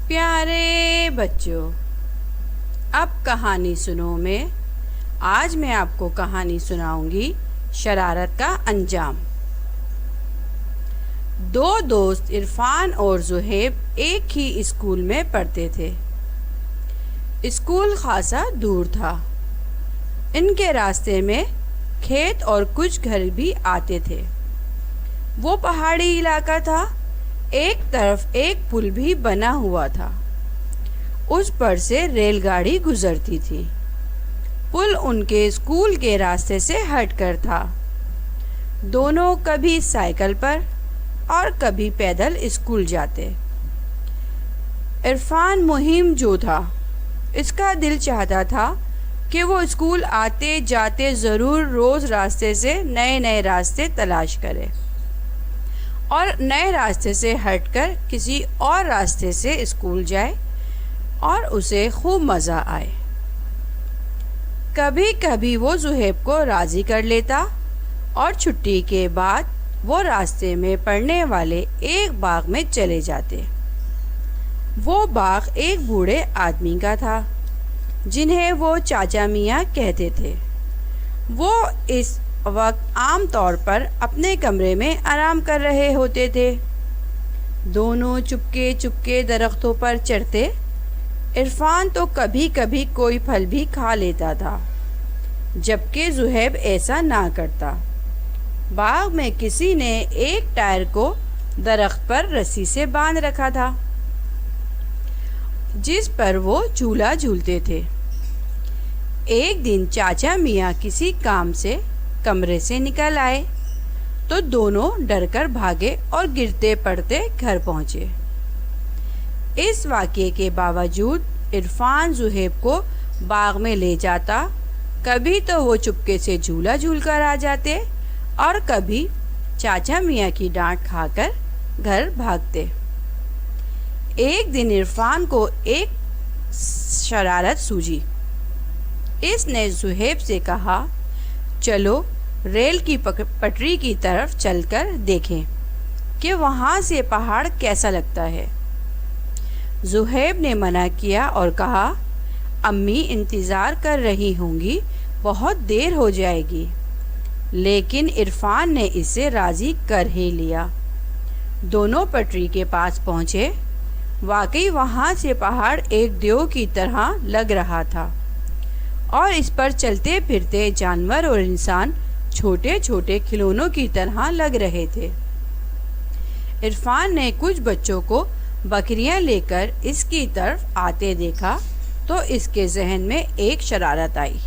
प्यारे बच्चों, अब कहानी सुनो। आज मैं आपको कहानी सुनाऊंगी शरारत का अंजाम। दो दोस्त इरफान और ज़ुहैब एक ही स्कूल में पढ़ते थे। स्कूल खासा दूर था। इनके रास्ते में खेत और कुछ घर भी आते थे। वो पहाड़ी इलाका था। एक तरफ एक पुल भी बना हुआ था। उस पर से रेलगाड़ी गुजरती थी। पुल उनके स्कूल के रास्ते से हटकर था। दोनों कभी साइकिल पर और कभी पैदल स्कूल जाते। इरफान मुहिम जो था, इसका दिल चाहता था कि वो स्कूल आते जाते ज़रूर रोज़ रास्ते से नए नए रास्ते तलाश करे और नए रास्ते से हटकर किसी और रास्ते से स्कूल जाए और उसे खूब मज़ा आए। कभी कभी वो ज़ुहैब को राज़ी कर लेता और छुट्टी के बाद वो रास्ते में पड़ने वाले एक बाग में चले जाते। वो बाग एक बूढ़े आदमी का था, जिन्हें वो चाचा मियाँ कहते थे। वो इस वक्त आम तौर पर अपने कमरे में आराम कर रहे होते थे। दोनों चुपके चुपके दरख्तों पर चढ़ते। इरफान तो कभी कभी कोई फल भी खा लेता था, जबकि ज़ुहैब ऐसा ना करता। बाग में किसी ने एक टायर को दरख्त पर रस्सी से बांध रखा था, जिस पर वो झूला झूलते थे। एक दिन चाचा मियाँ किसी काम से कमरे से निकल आए तो दोनों डरकर भागे और गिरते पड़ते घर पहुँचे। इस वाक़ये के बावजूद इरफान ज़ुहैब को बाग में ले जाता। कभी तो वो चुपके से झूला झूल कर आ जाते और कभी चाचा मियाँ की डांट खाकर घर भागते। एक दिन इरफान को एक शरारत सूझी। इसने ज़ुहैब से कहा, चलो रेल की पटरी की तरफ चलकर देखें कि वहाँ से पहाड़ कैसा लगता है। ज़ुहैब ने मना किया और कहा, अम्मी इंतज़ार कर रही होंगी, बहुत देर हो जाएगी। लेकिन इरफान ने इसे राज़ी कर ही लिया। दोनों पटरी के पास पहुँचे। वाकई वहाँ से पहाड़ एक देव की तरह लग रहा था और इस पर चलते फिरते जानवर और इंसान छोटे छोटे खिलौनों की तरह लग रहे थे। इरफान ने कुछ बच्चों को बकरियां लेकर इसकी तरफ आते देखा तो इसके जहन में एक शरारत आई।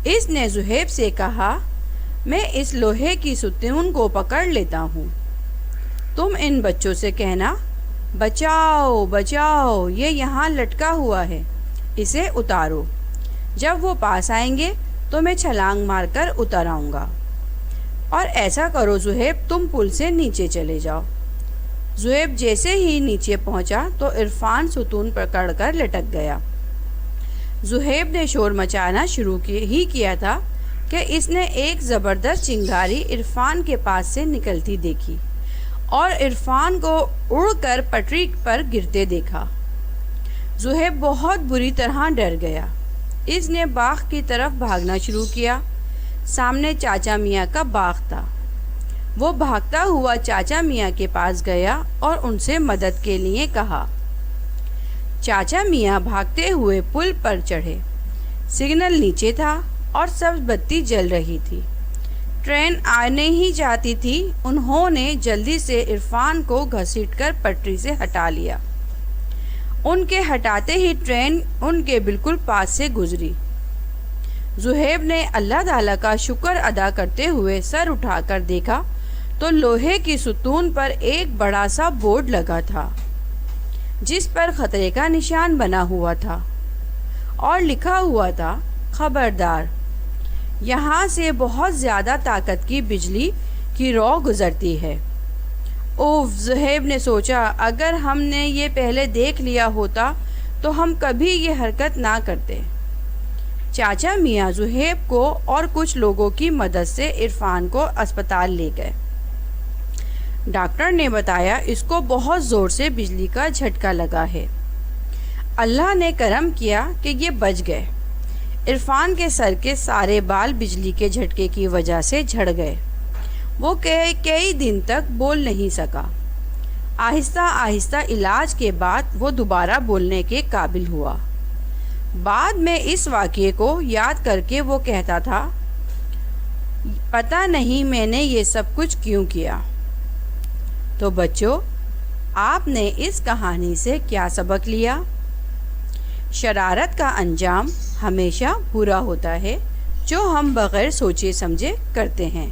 इसने ज़ुहैब से कहा, मैं इस लोहे की सुतून को पकड़ लेता हूँ। तुम इन बच्चों से कहना, बचाओ बचाओ, ये यहाँ लटका हुआ है, इसे उतारो। जब वो पास आएंगे तो मैं छलांग मारकर उतर आऊँगा। और ऐसा करो ज़ुहैब, तुम पुल से नीचे चले जाओ। ज़ुहैब जैसे ही नीचे पहुँचा तो इरफान सुतून पकड़कर लटक गया। ज़ुहैब ने शोर मचाना शुरू किया था कि इसने एक ज़बरदस्त चिंगारी इरफान के पास से निकलती देखी और इरफान को उड़कर पटरी पर गिरते देखा। ज़ुहैब बहुत बुरी तरह डर गया। इसने बाग की तरफ भागना शुरू किया। सामने चाचा मियाँ का बाग था। वो भागता हुआ चाचा मियाँ के पास गया और उनसे मदद के लिए कहा। चाचा मियाँ भागते हुए पुल पर चढ़े। सिग्नल नीचे था और सब्ज़ बत्ती जल रही थी। ट्रेन आने ही जाती थी। उन्होंने जल्दी से इरफान को घसीटकर पटरी से हटा लिया। उनके हटाते ही ट्रेन उनके बिल्कुल पास से गुजरी। ज़ुहैब ने अल्लाह ताला का शुक्र अदा करते हुए सर उठाकर देखा तो लोहे की सुतून पर एक बड़ा सा बोर्ड लगा था, जिस पर ख़तरे का निशान बना हुआ था और लिखा हुआ था, खबरदार, यहाँ से बहुत ज़्यादा ताकत की बिजली की रौ गुज़रती है। ओफ, ज़ुहैब ने सोचा, अगर हमने ये पहले देख लिया होता तो हम कभी ये हरकत ना करते। चाचा मियाँ ज़ुहैब को और कुछ लोगों की मदद से इरफान को अस्पताल ले गए। डॉक्टर ने बताया इसको बहुत ज़ोर से बिजली का झटका लगा है اللہ نے کرم کیا کہ یہ بچ گئے۔ عرفان کے سر کے سارے بال بجلی کے جھٹکے کی وجہ سے جھڑ گئے۔ وہ کئی دن تک بول نہیں سکا۔ آہستہ آہستہ علاج کے بعد وہ دوبارہ بولنے کے قابل ہوا۔ بعد میں اس واقعے کو یاد کر کے وہ کہتا تھا، پتہ نہیں میں نے یہ سب کچھ کیوں کیا۔ تو بچوں، آپ نے اس کہانی سے کیا سبق لیا؟ شرارت کا انجام ہمیشہ برا ہوتا ہے جو ہم بغیر سوچے سمجھے کرتے ہیں۔